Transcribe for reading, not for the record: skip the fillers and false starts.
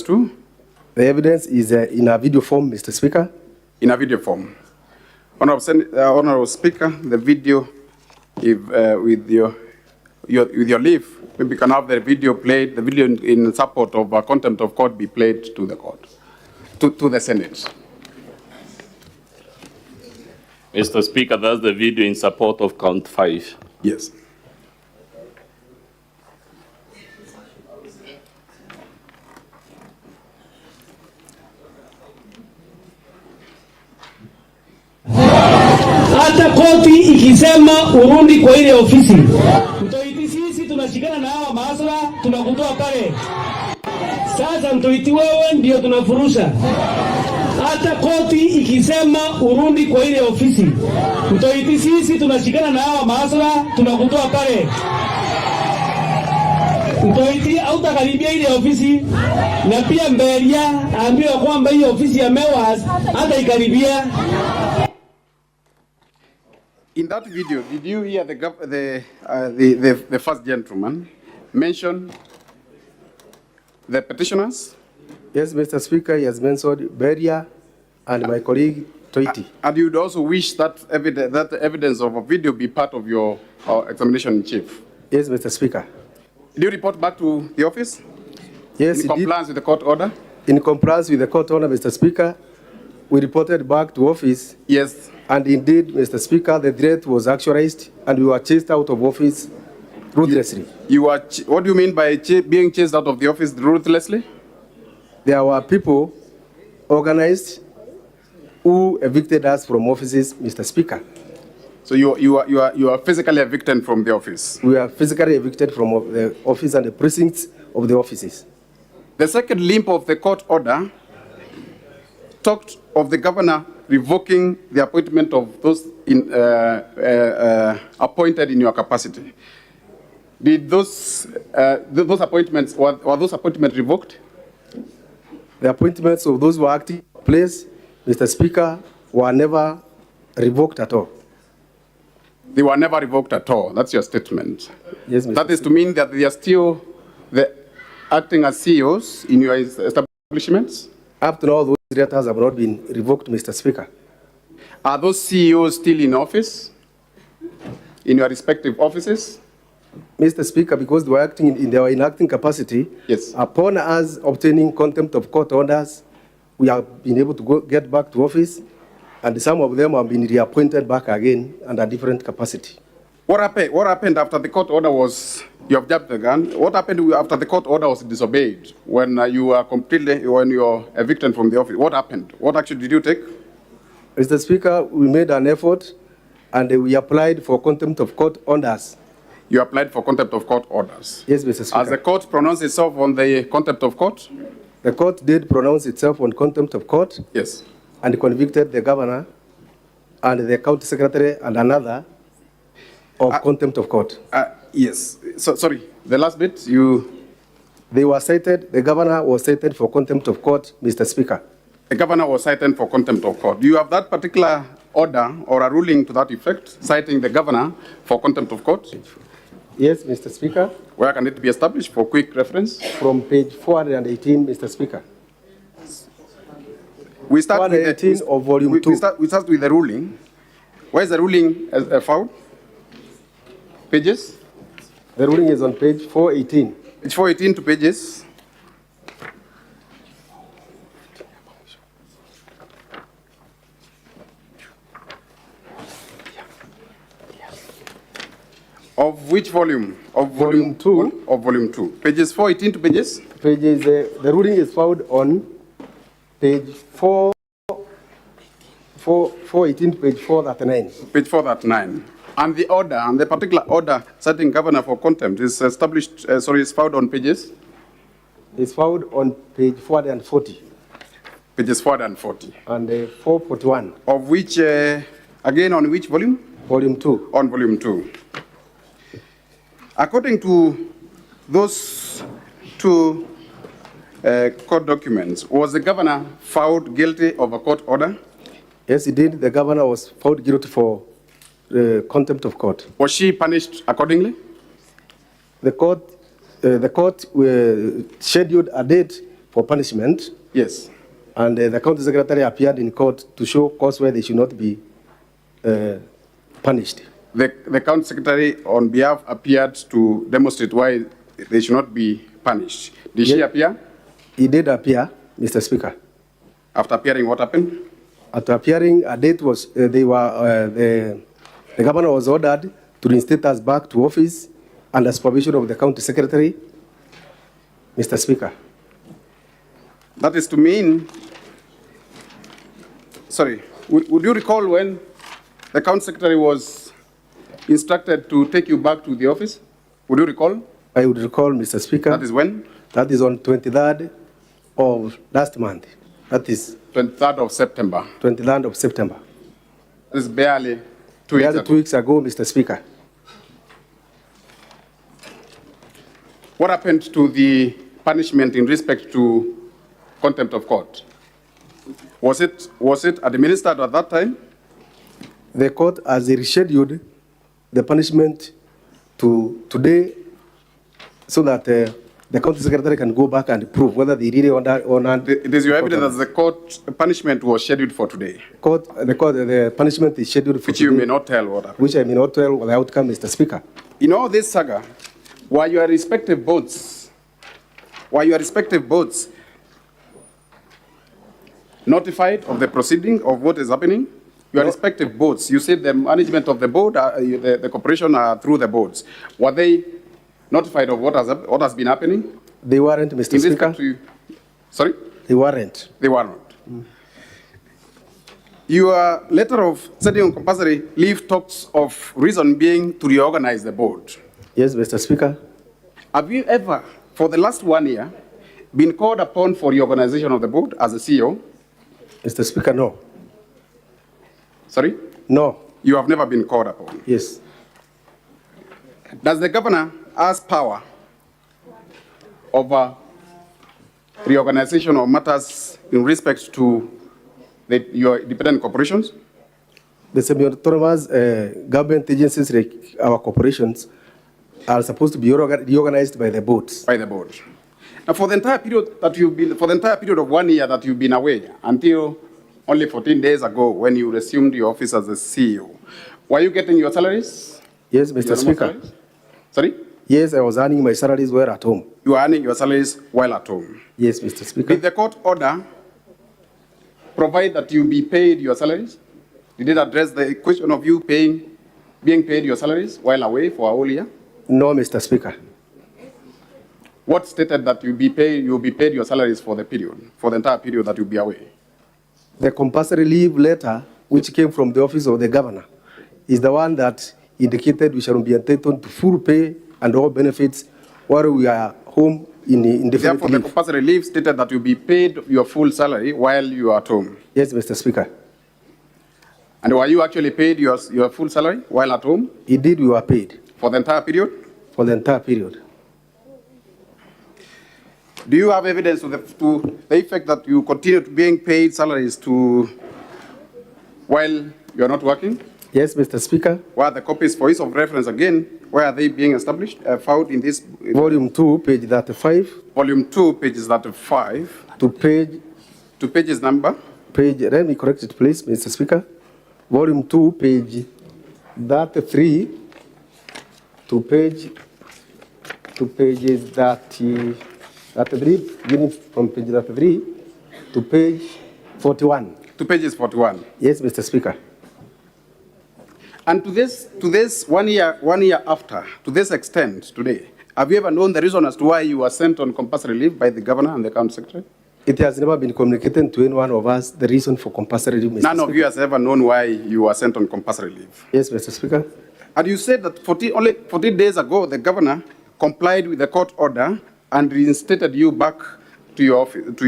too? The evidence is in a video form, Mr. Speaker. In a video form. Honorable Speaker, the video, if, with your leave, maybe can have the video played, the video in support of contempt of court be played to the court, to the Senate. Mr. Speaker, that's the video in support of count 5. Yes. Hata koti ikisema urudi kwa ile ofisi, mtoiti sisi tunashikana na hawa maasra, tunakutoa pale. Sasa mtoiti wewe ndio tunafurusha. Hata koti ikisema urudi kwa ile ofisi, mtoiti sisi tunashikana na hawa maasra, tunakutoa pale. Mtoiti hautakaribia ile ofisi, na pia Mberia aambiwa kwamba hii ofisi ya Mewas hata ikaribia. In that video, did you hear the first gentleman mention the petitioners? Yes, Mr. Speaker, he has mentioned Beria and my colleague Toiti. And you'd also wish that evidence of a video be part of your examination in chief? Yes, Mr. Speaker. Did you report back to the office? Yes, in compliance with the court order? In compliance with the court order, Mr. Speaker, we reported back to office. Yes. And indeed, Mr. Speaker, the threat was actualized and we were chased out of office ruthlessly. What do you mean by being chased out of the office ruthlessly? There were people organized who evicted us from offices, Mr. Speaker. So you are physically evicted from the office? We are physically evicted from the office and the precincts of the offices. The second limb of the court order talked of the governor revoking the appointment of those appointed in your capacity. Did those appointments, were those appointments revoked? The appointments of those who were acting in place, Mr. Speaker, were never revoked at all. They were never revoked at all. That's your statement. Yes, Mr. That is to mean that they are still acting as CEOs in your establishments? Up to now, those directors have not been revoked, Mr. Speaker. Are those CEOs still in office, in your respective offices? Mr. Speaker, because they were acting in their inacting capacity, yes. Upon us obtaining contempt of court orders, we have been able to get back to office, and some of them have been reappointed back again under different capacity. What happened after the court order was, you have jumped the gun, what happened after the court order was disobeyed, when you were evicted from the office? What happened? What action did you take? Mr. Speaker, we made an effort and we applied for contempt of court orders. You applied for contempt of court orders? Yes, Mr. Speaker. Has the court pronounced itself on the contempt of court? The court did pronounce itself on contempt of court. Yes. And convicted the governor and the county secretary and another of contempt of court. Yes. So, sorry, the last bit, They were cited, the governor was cited for contempt of court, Mr. Speaker. The governor was cited for contempt of court. Do you have that particular order or a ruling to that effect, citing the governor for contempt of court? Yes, Mr. Speaker. Where can it be established for quick reference? From page 418, Mr. Speaker. We start with of volume 2. We start with the ruling. Where is the ruling found? Pages? The ruling is on page 418. Page 418 to pages. Of which volume? Of volume 2. Of volume 2. Pages 418 to pages? Pages, the ruling is found on page 418 to page 439. Page 439. And the order, and the particular order citing governor for contempt is established, is found on pages? It's found on page 440. Pages 440. And 441. Of which, again, on which volume? Volume 2. On volume 2. According to those two court documents, was the governor found guilty of a court order? Yes, he did. The governor was found guilty for contempt of court. Was she punished accordingly? The court scheduled a date for punishment. Yes. And the county secretary appeared in court to show cause why they should not be punished. The county secretary on behalf appeared to demonstrate why they should not be punished. Did she appear? He did appear, Mr. Speaker. After appearing, what happened? After appearing, a date was, the governor was ordered to reinstate us back to office under supervision of the county secretary, Mr. Speaker. That is to mean, sorry, would you recall when the county secretary was instructed to take you back to the office? Would you recall? I would recall, Mr. Speaker. That is when? That is on 23rd of last month. That is 23rd of September. 23rd of September. That is barely 2 weeks ago. 2 weeks ago, Mr. Speaker. What happened to the punishment in respect to contempt of court? Was it administered at that time? The court has rescheduled the punishment to today so that the county secretary can go back and prove whether they really or not. It is your evidence that the court punishment was scheduled for today. The punishment is scheduled for which today. You may not tell what happened. Which I may not tell the outcome, Mr. Speaker. In all this saga, were your respective boards notified of the proceeding of what is happening? Your respective boards, you said the management of the board, the corporation are through the boards. Were they notified of what has been happening? They weren't, Mr. Speaker. Sorry? They weren't. They were not. Your letter of setting on compulsory leave talks of reason being to reorganize the board. Yes, Mr. Speaker. Have you ever, for the last 1 year, been called upon for reorganization of the board as a CEO? Mr. Speaker, no. Sorry? No. You have never been called upon? Yes. Does the governor has power over reorganization of matters in respect to your dependent corporations? The semi-autonomous government agencies like our corporations are supposed to be reorganized by the boards. By the board. Now, for the entire period of 1 year that you've been away, until only 14 days ago when you resumed your office as a CEO, were you getting your salaries? Yes, Mr. Speaker. Salaries? Sorry? Yes, I was earning my salaries while at home. You were earning your salaries while at home? Yes, Mr. Speaker. Did the court order provide that you be paid your salaries? Did it address the question of you being paid your salaries while away for a whole year? No, Mr. Speaker. What stated that you'll be paid your salaries for the entire period that you'll be away? The compulsory leave letter, which came from the office of the governor, is the one that indicated we shall be entitled to full pay and all benefits while we are home in indefinite Therefore, leave. the compulsory leave stated that you'll be paid your full salary while you are at home. Yes, Mr. Speaker. And were you actually paid your full salary while at home? Indeed, we were paid. For the entire period? For the entire period. Do you have evidence to the effect that you continued being paid salaries while you are not working? Yes, Mr. Speaker. Where are the copies for ease of reference again? Where are they being established? Found in this? Volume 2, page 35. Volume 2, pages 35. To pages number? Let me correct it, please, Mr. Speaker. Volume 2, page 33. To pages 33, beginning from page 33 to page 41. To pages 41. Yes, Mr. Speaker. And to this 1 year after, to this extent today, have you ever known the reason as to why you were sent on compulsory leave by the governor and the county secretary? It has never been communicated to any one of us the reason for compulsory leave, Mr. None Speaker. of you has ever known why you were sent on compulsory leave? Yes, Mr. Speaker. And you said that only 14 days ago, the governor complied with the court order and reinstated you back to your office, to